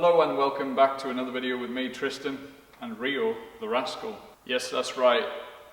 Hello and welcome back to another video with me, Tristan, and Rio the Rascal. Yes, that's right,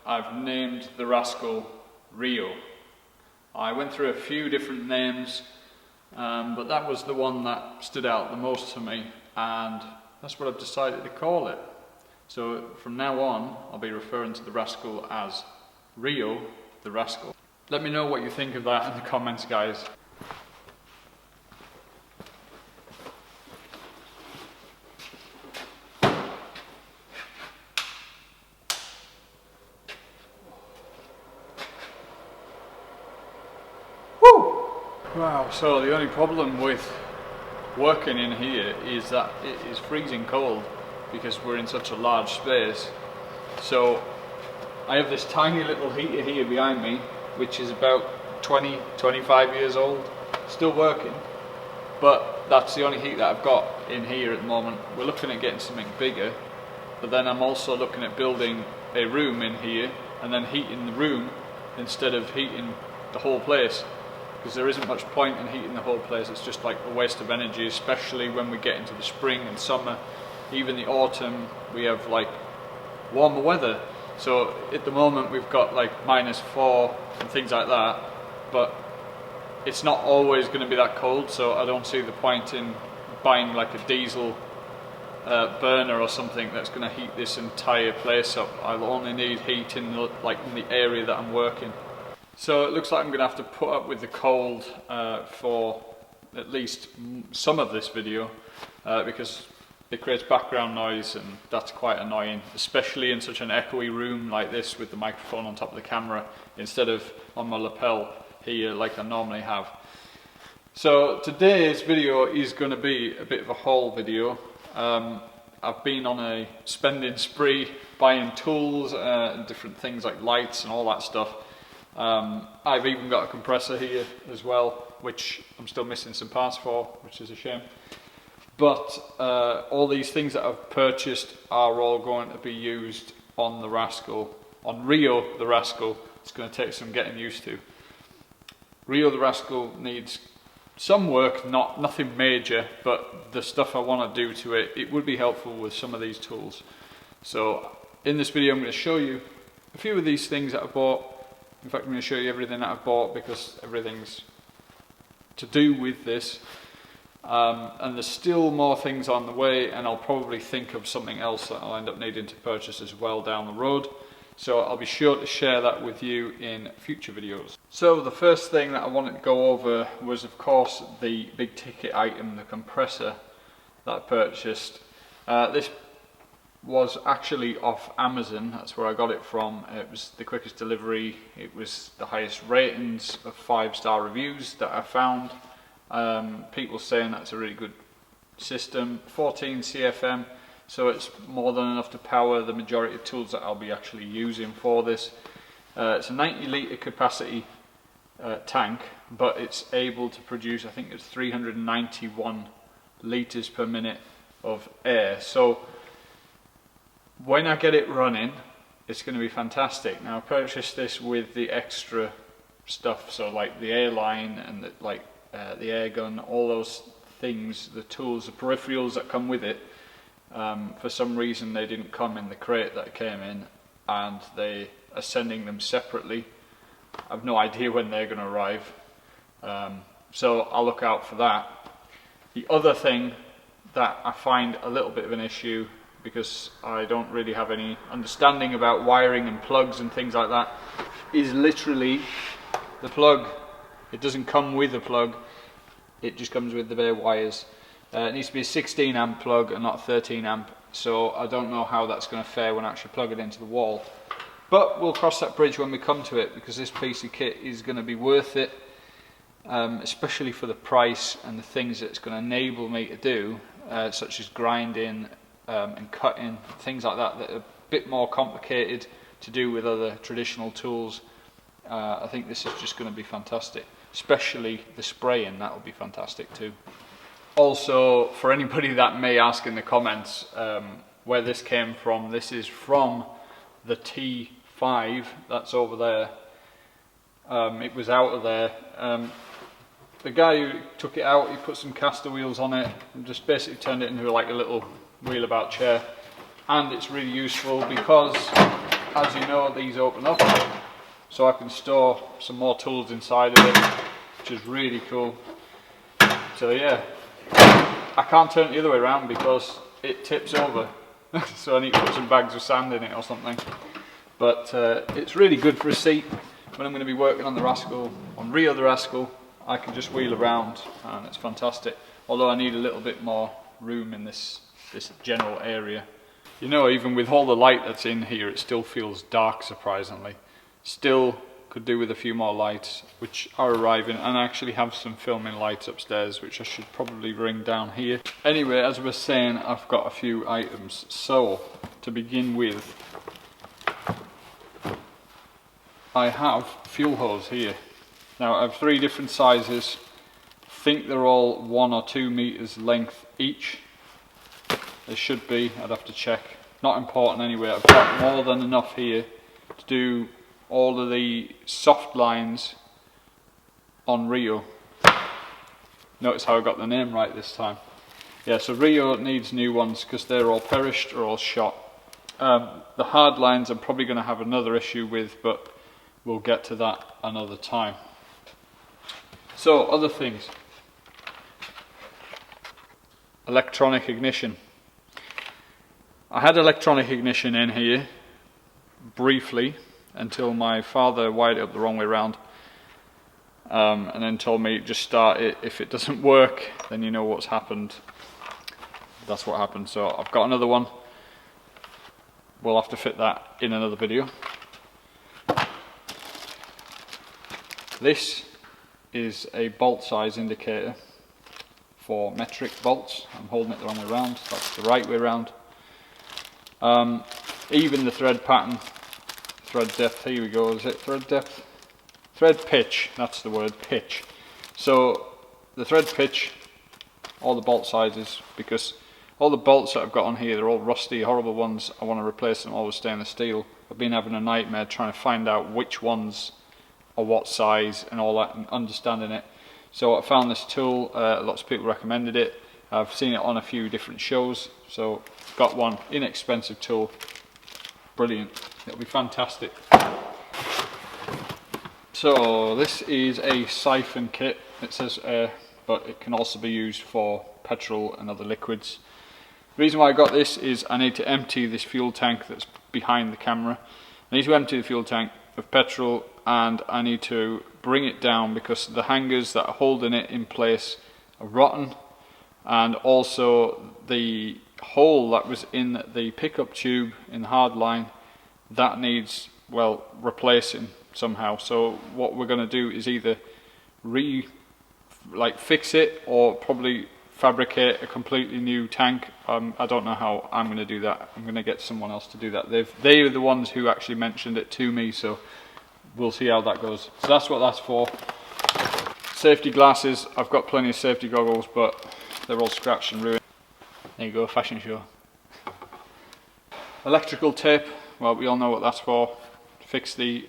I've named the Rascal Rio. I went through a few different names, but that was the one that stood out the most to me, and that's what I've decided to call it. So from now on, I'll be referring to the Rascal as Rio the Rascal. Let me know what you think of that in the comments, guys. Wow, so the only problem with working in here is that it is freezing cold because we're in such a large space. So I have this tiny little heater here behind me, which is about 25 years old, still working, but that's the only heat that I've got in here at the moment. We're looking at getting something bigger, but then I'm also looking at building a room in here and then heating the room instead of heating the whole place. Because there isn't much point in heating the whole place, it's just like a waste of energy, especially when we get into the spring and summer. Even the autumn, we have like warmer weather. So at the moment we've got like -4 and things like that, but it's not always going to be that cold, so I don't see the point in buying like a diesel burner or something that's going to heat this entire place up. I'll only need heat in the area that I'm working. So it looks like I'm going to have to put up with the cold for at least some of this video because it creates background noise, and that's quite annoying, especially in such an echoey room like this with the microphone on top of the camera instead of on my lapel here like I normally have. So today's video is going to be a bit of a haul video. I've been on a spending spree buying tools and different things like lights and all that stuff. I've even got a compressor here as well, which I'm still missing some parts for, which is a shame. But all these things that I've purchased are all going to be used on the Rascal, on Rio the Rascal. It's going to take some getting used to. Rio the Rascal needs some work, nothing major, but the stuff I want to do to it, it would be helpful with some of these tools. So in this video I'm going to show you a few of these things that I bought. In fact, I'm going to show you everything that I've bought because everything's to do with this. And there's still more things on the way, and I'll probably think of something else that I'll end up needing to purchase as well down the road. So I'll be sure to share that with you in future videos. So the first thing that I wanted to go over was, of course, the big ticket item, the compressor that I purchased. This was actually off Amazon. That's where I got it from. It was the quickest delivery, it was the highest ratings of 5-star reviews that I found. People saying that's a really good system. 14 CFM, so it's more than enough to power the majority of tools that I'll be actually using for this. It's a 90 litre capacity tank, but it's able to produce, I think it's 391 litres per minute of air. So when I get it running, it's going to be fantastic. Now I purchased this with the extra stuff, so like the air line and the air gun, all those things, the tools, the peripherals that come with it. For some reason they didn't come in the crate that it came in, and they are sending them separately. I've no idea when they're going to arrive, so I'll look out for that. The other thing that I find a little bit of an issue, because I don't really have any understanding about wiring and plugs and things like that, is literally the plug. It doesn't come with a plug, it just comes with the bare wires. It needs to be a 16 amp plug and not 13 amp, so I don't know how that's going to fare when I actually plug it into the wall. But we'll cross that bridge when we come to it, because this piece of kit is going to be worth it, especially for the price and the things that it's going to enable me to do, such as grinding and cutting, things like that that are a bit more complicated to do with other traditional tools. I think this is just going to be fantastic, especially the spraying. That will be fantastic too. Also, for anybody that may ask in the comments where this came from, this is from the T5 that's over there. It was out of there. the guy who took it out, he put some caster wheels on it and just basically turned it into like a little wheelabout chair. And it's really useful because, as you know, these open up, so I can store some more tools inside of it, which is really cool. So yeah, I can't turn it the other way around because it tips over. So I need to put some bags of sand in it or something. But it's really good for a seat. When I'm going to be working on the Rascal, on Rio the Rascal, I can just wheel around and it's fantastic. Although I need a little bit more room in this general area. You know, even with all the light that's in here, it still feels dark surprisingly. Still could do with a few more lights, which are arriving, and I actually have some filming lights upstairs, which I should probably bring down here. Anyway, as I was saying, I've got a few items. So, to begin with, I have fuel hose here. Now, I have 3 different sizes. I think they're all 1 or 2 meters length each. They should be, I'd have to check. Not important anyway, I've got more than enough here to do all of the soft lines on Rio. Notice how I got the name right this time. Yeah, so Rio needs new ones because they're all perished or all shot. The hard lines I'm probably going to have another issue with, but we'll get to that another time. So, other things. Electronic ignition. I had electronic ignition in here briefly until my father wired it up the wrong way around, and then told me just start it. If it doesn't work, then you know what's happened. That's what happened. So I've got another one. We'll have to fit that in another video. This is a bolt size indicator for metric bolts. I'm holding it the wrong way around. That's the right way around. Even the thread pattern, thread depth, here we go, is it thread depth? Thread pitch, that's the word, pitch. So the thread pitch, all the bolt sizes, because all the bolts that I've got on here, they're all rusty, horrible ones. I want to replace them all with stainless steel. I've been having a nightmare trying to find out which ones are what size and all that, and understanding it. So I found this tool, lots of people recommended it. I've seen it on a few different shows, so got one, inexpensive tool, brilliant, it'll be fantastic. So this is a siphon kit. It says air, but it can also be used for petrol and other liquids. The reason why I got this is I need to empty this fuel tank that's behind the camera. I need to empty the fuel tank of petrol, and I need to bring it down because the hangers that are holding it in place are rotten, and also the hole that was in the pickup tube in the hard line, that needs, well, replacing somehow. So what we're going to do is either fix it or probably fabricate a completely new tank. I don't know how I'm going to do that. I'm going to get someone else to do that. They are the ones who actually mentioned it to me, so we'll see how that goes. So that's what that's for. Safety glasses, I've got plenty of safety goggles, but they're all scratched and ruined. There you go, fashion show. Electrical tape, well, we all know what that's for. Fix the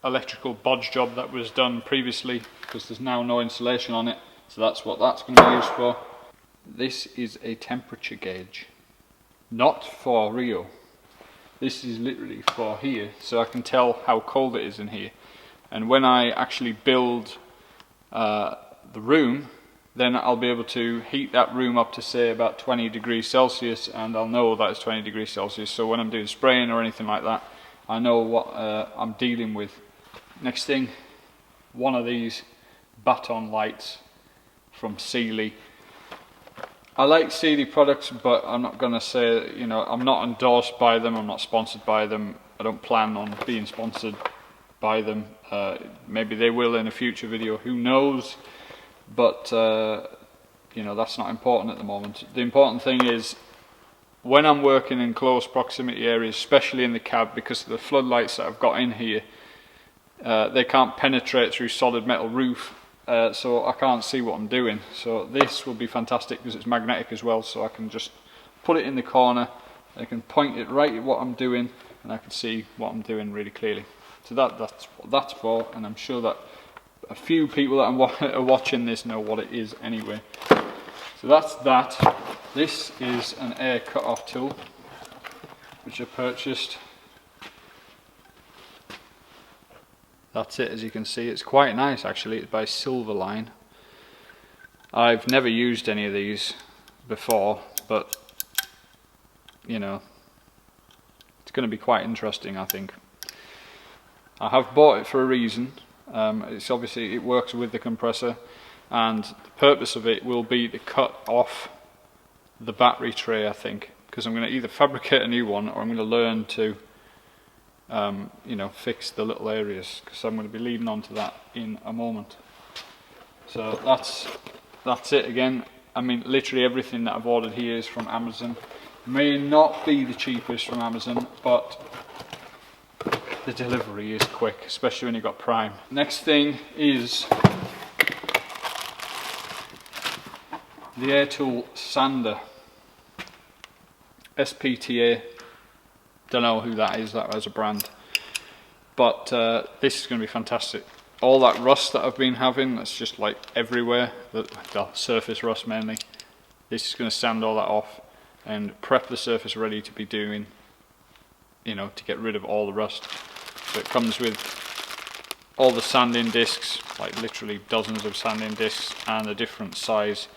electrical bodge job that was done previously, because there's now no insulation on it, so that's what that's going to be used for. This is a temperature gauge, not for Rio. This is literally for here, so I can tell how cold it is in here. And when I actually build the room, then I'll be able to heat that room up to say about 20 degrees Celsius, and I'll know that it's 20 degrees Celsius. So when I'm doing spraying or anything like that, I know what I'm dealing with. Next thing, one of these baton lights from Sealy. I like Sealy products, but I'm not going to say, you know, I'm not endorsed by them, I'm not sponsored by them, I don't plan on being sponsored by them. Maybe they will in a future video, who knows, but you know, that's not important at the moment. The important thing is, when I'm working in close proximity areas, especially in the cab, because of the floodlights that I've got in here, they can't penetrate through solid metal roof, so I can't see what I'm doing. So this will be fantastic because it's magnetic as well, so I can just put it in the corner, I can point it right at what I'm doing, and I can see what I'm doing really clearly. So that's what that's for, and I'm sure that a few people that are watching this know what it is anyway. So that's that. This is an air cut-off tool, which I purchased. That's it, as you can see. It's quite nice actually. It's by Silverline. I've never used any of these before, but you know, it's going to be quite interesting, I think. I have bought it for a reason. It's obviously, it works with the compressor, and the purpose of it will be to cut off the battery tray, I think, because I'm going to either fabricate a new one or I'm going to learn to you know, fix the little areas, because I'm going to be leading on to that in a moment. So that's it again. I mean, literally everything that I've ordered here is from Amazon. May not be the cheapest from Amazon, but the delivery is quick, especially when you've got Prime. Next thing is the air tool sander, SPTA. Don't know who that is, that as a brand, but this is going to be fantastic. All that rust that I've been having, that's just like everywhere, the surface rust mainly, this is going to sand all that off and prep the surface ready to be doing, you know, to get rid of all the rust. So it comes with all the sanding discs, like literally dozens of sanding discs, and a different size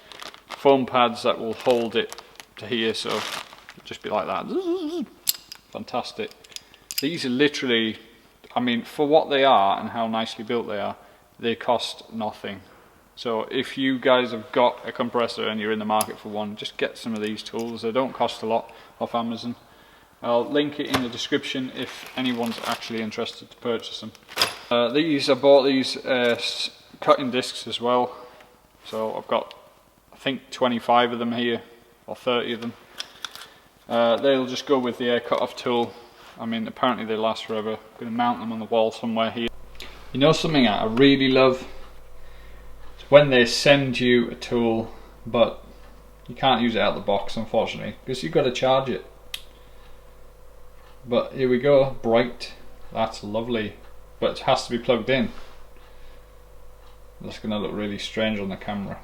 foam pads that will hold it to here, so it'll just be like that. Fantastic. These are literally, I mean, for what they are and how nicely built they are, they cost nothing. So if you guys have got a compressor and you're in the market for one, just get some of these tools. They don't cost a lot off Amazon. I'll link it in the description if anyone's actually interested to purchase them. I bought these cutting discs as well. So I've got, I think, 25 of them here, or 30 of them. They'll just go with the air cut-off tool. I mean, apparently they last forever. I'm going to mount them on the wall somewhere here. You know something I really love? It's when they send you a tool, but you can't use it out of the box, unfortunately, because you've got to charge it. But here we go, bright. That's lovely, but it has to be plugged in. That's going to look really strange on the camera.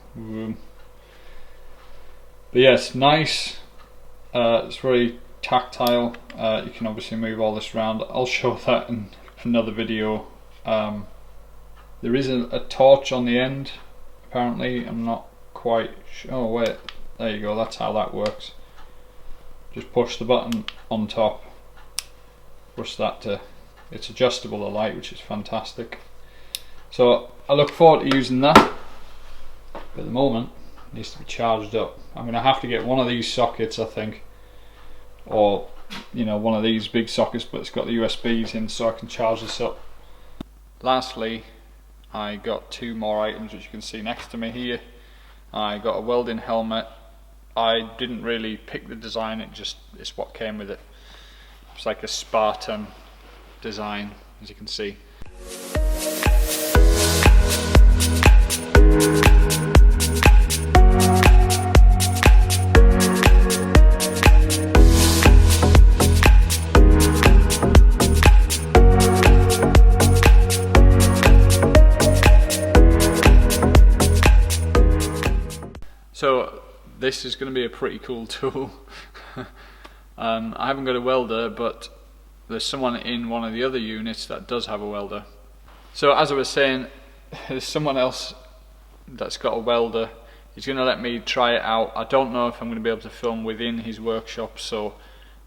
But yes, nice. It's very tactile. You can obviously move all this around. I'll show that in another video. There is a torch on the end, apparently. I'm not quite sure. Oh wait, there you go, that's how that works. Just push the button on top, push that to, it's adjustable, the light, which is fantastic. So I look forward to using that, but at the moment it needs to be charged up. I'm going to have to get one of these sockets, I think, or you know, one of these big sockets, but it's got the USBs in, so I can charge this up. Lastly, I got two more items which you can see next to me here. I got a welding helmet. I didn't really pick the design, it's what came with it. It's like a Spartan design, as you can see. So this is going to be a pretty cool tool. I haven't got a welder, but there's someone in one of the other units that does have a welder. So as I was saying, there's someone else that's got a welder. He's going to let me try it out. I don't know if I'm going to be able to film within his workshop, so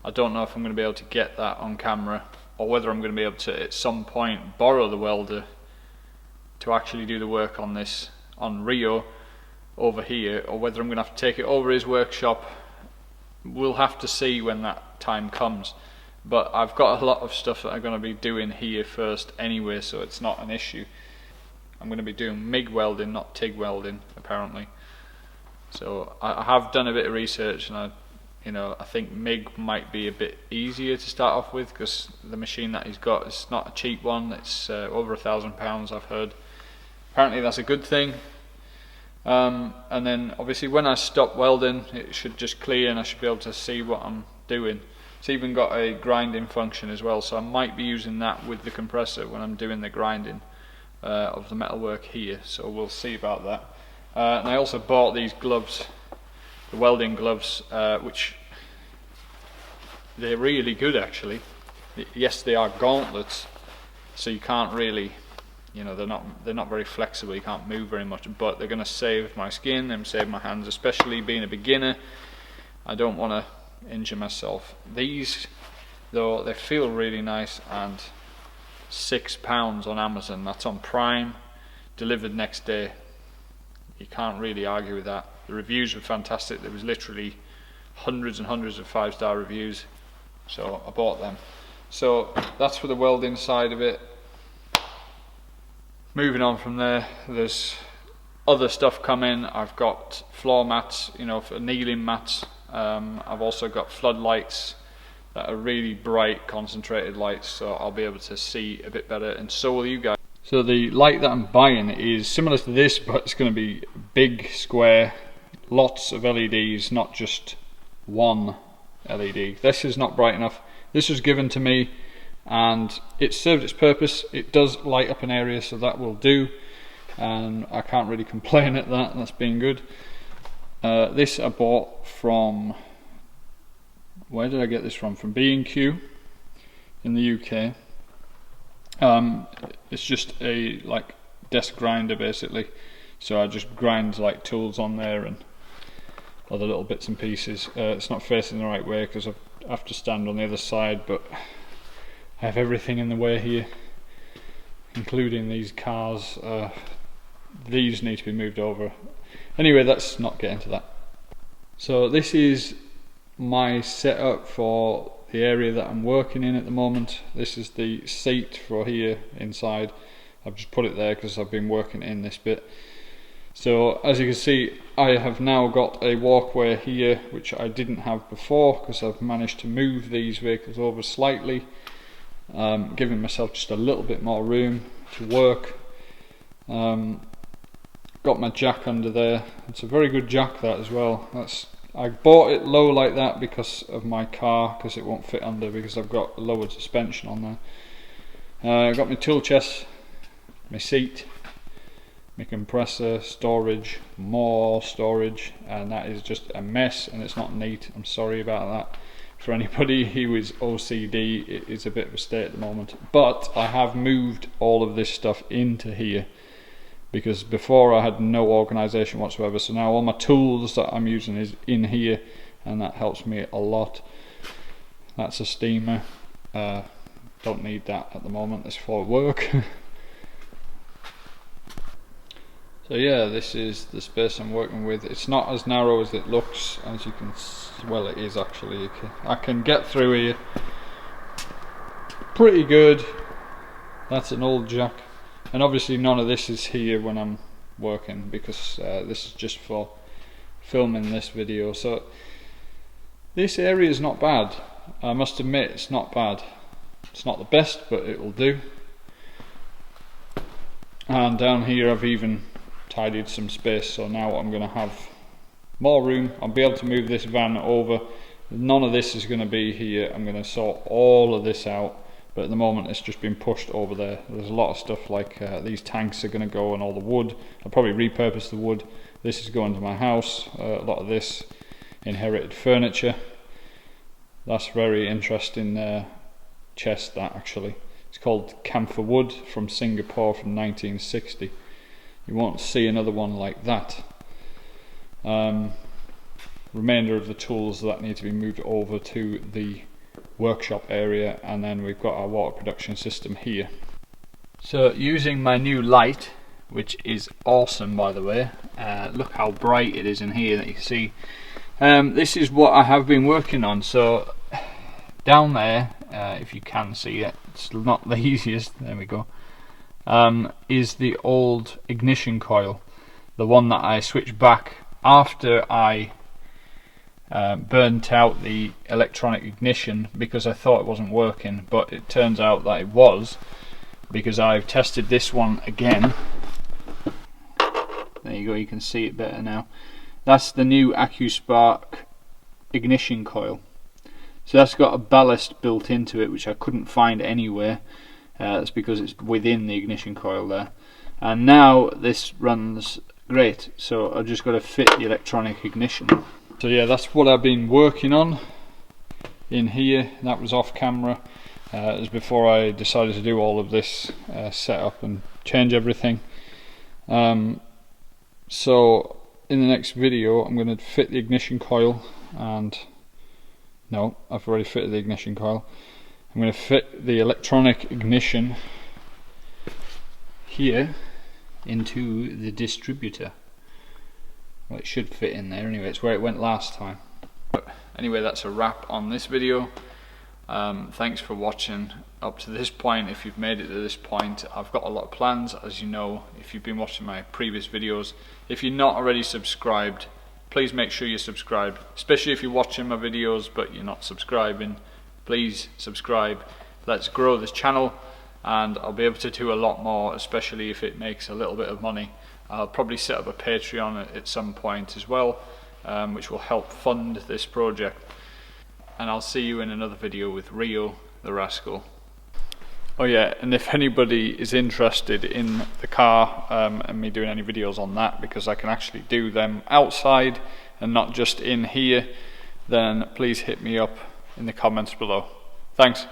I don't know if I'm going to be able to get that on camera, or whether I'm going to be able to at some point borrow the welder to actually do the work on this, on Rio over here, or whether I'm going to have to take it over his workshop. We'll have to see when that time comes, but I've got a lot of stuff that I'm going to be doing here first anyway, so it's not an issue. I'm going to be doing MIG welding, not TIG welding, apparently. So I have done a bit of research, and I think MIG might be a bit easier to start off with, because the machine that he's got is not a cheap one. It's over £1,000, I've heard. Apparently that's a good thing. And then obviously when I stop welding, it should just clear and I should be able to see what I'm doing. It's even got a grinding function as well, so I might be using that with the compressor when I'm doing the grinding. of the metalwork here, so we'll see about that. And I also bought these gloves, the welding gloves, which they're really good actually. Yes, they are gauntlets, so you can't really, you know, they're not very flexible, you can't move very much, but they're going to save my skin and save my hands, especially being a beginner. I don't want to injure myself. These, though, they feel really nice, and £6 on Amazon, that's on Prime, delivered next day. You can't really argue with that. The reviews were fantastic. There was literally hundreds and hundreds of 5-star reviews, so I bought them. So that's for the welding side of it. Moving on from there, there's other stuff coming. I've got floor mats, you know, for kneeling mats. I've also got floodlights that are really bright, concentrated lights, so I'll be able to see a bit better, and so will you guys. So the light that I'm buying is similar to this, but it's going to be big, square, lots of LEDs, not just one LED. This is not bright enough. This was given to me and it served its purpose. It does light up an area, so that will do, and I can't really complain at that. That's been good. This I bought from, where did I get this from? From B&Q in the UK. It's just a like desk grinder basically, so I just grind like tools on there and other little bits and pieces. It's not facing the right way because I have to stand on the other side, but I have everything in the way here, including these cars. These need to be moved over. Anyway, let's not get into that. So this is my setup for the area that I'm working in at the moment. This is the seat for here inside. I've just put it there because I've been working in this bit. So as you can see, I have now got a walkway here which I didn't have before, because I've managed to move these vehicles over slightly, giving myself just a little bit more room to work. Got my jack under there. It's a very good jack, that as well. I bought it low like that because of my car, because it won't fit under, because I've got lowered suspension on there. Got my tool chest, my seat, my compressor, storage, more storage, and that is just a mess and it's not neat. I'm sorry about that. For anybody who is OCD, it is a bit of a state at the moment, but I have moved all of this stuff into here, because before I had no organisation whatsoever. So now all my tools that I'm using is in here, and that helps me a lot. That's a steamer. Don't need that at the moment, it's for work. So yeah, this is the space I'm working with. It's not as narrow as it looks, as you can well, it is actually. I can get through here pretty good. That's an old jack, and obviously none of this is here when I'm working, because this is just for filming this video. So this area is not bad, I must admit. It's not bad. It's not the best, but it will do. And down here I've even tidied some space, so now I'm going to have more room. I'll be able to move this van over. None of this is going to be here. I'm going to sort all of this out, but at the moment it's just been pushed over there. There's a lot of stuff like these tanks are going to go, and all the wood. I'll probably repurpose the wood. This is going to my house. A lot of this inherited furniture. That's very interesting chest, that actually. It's called camphor wood from Singapore from 1960. You won't see another one like that. Remainder of the tools that need to be moved over to the workshop area, and then we've got our water production system here. So using my new light, which is awesome by the way, look how bright it is in here that you can see. This is what I have been working on. So down there, if you can see it, it's not the easiest, there we go, is the old ignition coil, the one that I switched back after I burnt out the electronic ignition, because I thought it wasn't working, but it turns out that it was, because I've tested this one again. There you go, you can see it better now. That's the new AccuSpark ignition coil. So that's got a ballast built into it, which I couldn't find anywhere. That's because it's within the ignition coil there. And now this runs great, so I've just got to fit the electronic ignition. So yeah, that's what I've been working on in here. That was off camera. It was before I decided to do all of this setup and change everything. So in the next video I'm going to fit the ignition coil, and no, I've already fitted the ignition coil. I'm going to fit the electronic ignition here into the distributor. Well, it should fit in there anyway, it's where it went last time. But anyway, that's a wrap on this video. Thanks for watching up to this point. If you've made it to this point, I've got a lot of plans, as you know if you've been watching my previous videos. If you're not already subscribed, please make sure you're subscribed, especially if you're watching my videos but you're not subscribing. Please subscribe. Let's grow this channel, and I'll be able to do a lot more, especially if it makes a little bit of money. I'll probably set up a Patreon at some point as well, which will help fund this project. And I'll see you in another video with Rio the Rascal. Oh yeah, and if anybody is interested in the car and me doing any videos on that, because I can actually do them outside and not just in here, then please hit me up in the comments below. Thanks.